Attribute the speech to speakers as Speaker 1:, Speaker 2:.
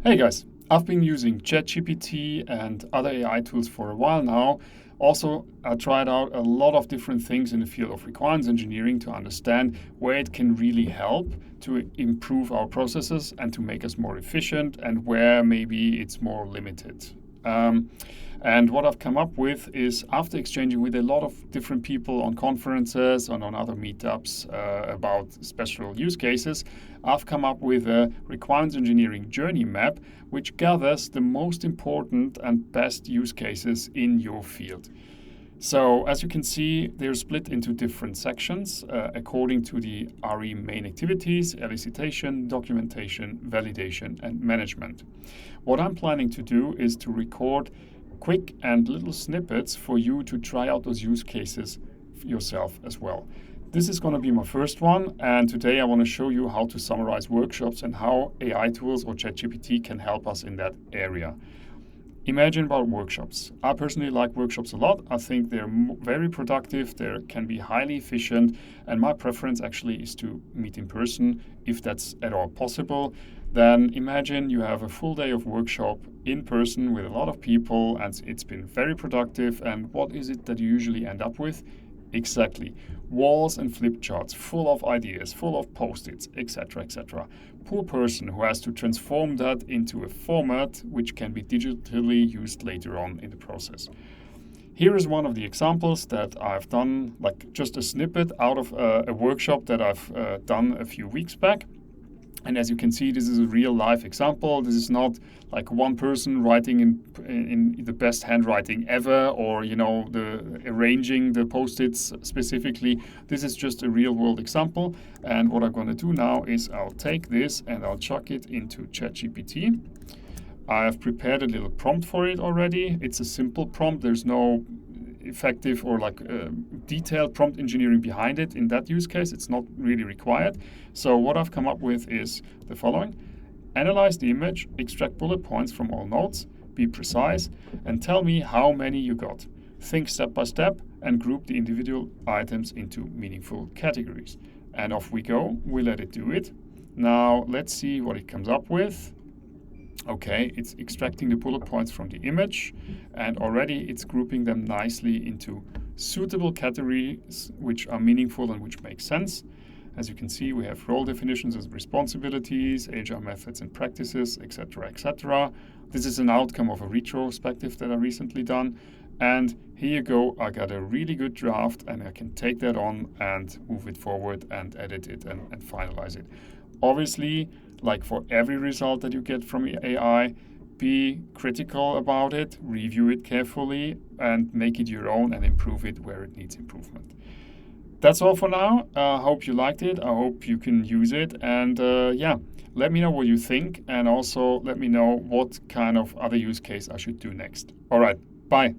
Speaker 1: Hey guys, I've been using ChatGPT and other AI tools for a while now. Also, I tried out a lot of different things in the field of requirements engineering to understand where it can really help to improve our processes and to make us more efficient, and where maybe it's more limited. And what I've come up with is, after exchanging with a lot of different people on conferences and on other meetups about special use cases, I've come up with a requirements engineering journey map, which gathers the most important and best use cases in your field. So as you can see, they're split into different sections according to the RE main activities: elicitation, documentation, validation, and management. What I'm planning to do is to record quick and little snippets for you to try out those use cases yourself as well. This is going to be my first one, and today I want to show you how to summarize workshops and how AI tools or ChatGPT can help us in that area. Imagine about workshops. I personally like workshops a lot. I think they're very productive, they can be highly efficient, and my preference actually is to meet in person if that's at all possible. Then imagine you have a full day of workshop in person with a lot of people, and it's been very productive. And what is it that you usually end up with? Exactly. Walls and flip charts full of ideas, full of post-its, etc., etc. Poor person who has to transform that into a format which can be digitally used later on in the process. Here is one of the examples that I've done, like just a snippet out of a workshop that I've done a few weeks back. And as you can see, this is a real life example. This is not like one person writing in the best handwriting ever, or the arranging the post-its specifically. This is just a real world example. And what I'm going to do now is I'll take this and I'll chuck it into ChatGPT. I have prepared a little prompt for it already. It's a simple prompt. There's no effective or detailed prompt engineering behind it. In that use case, it's not really required. So what I've come up with is the following: analyze the image, extract bullet points from all nodes, be precise, and tell me how many you got. Think step by step and group the individual items into meaningful categories. And off we go. We let it do it. Now let's see what it comes up with. Okay, it's extracting the bullet points from the image, and already it's grouping them nicely into suitable categories which are meaningful and which make sense. As you can see, we have role definitions as responsibilities, agile methods and practices, etc., etc. This is an outcome of a retrospective that I recently done. And here you go, I got a really good draft, and I can take that on and move it forward and edit it and finalize it. Obviously, like for every result that you get from AI, be critical about it, review it carefully, and make it your own and improve it where it needs improvement. That's all for now. I hope you liked it. I hope you can use it. And let me know what you think, and also let me know what kind of other use case I should do next. All right, bye.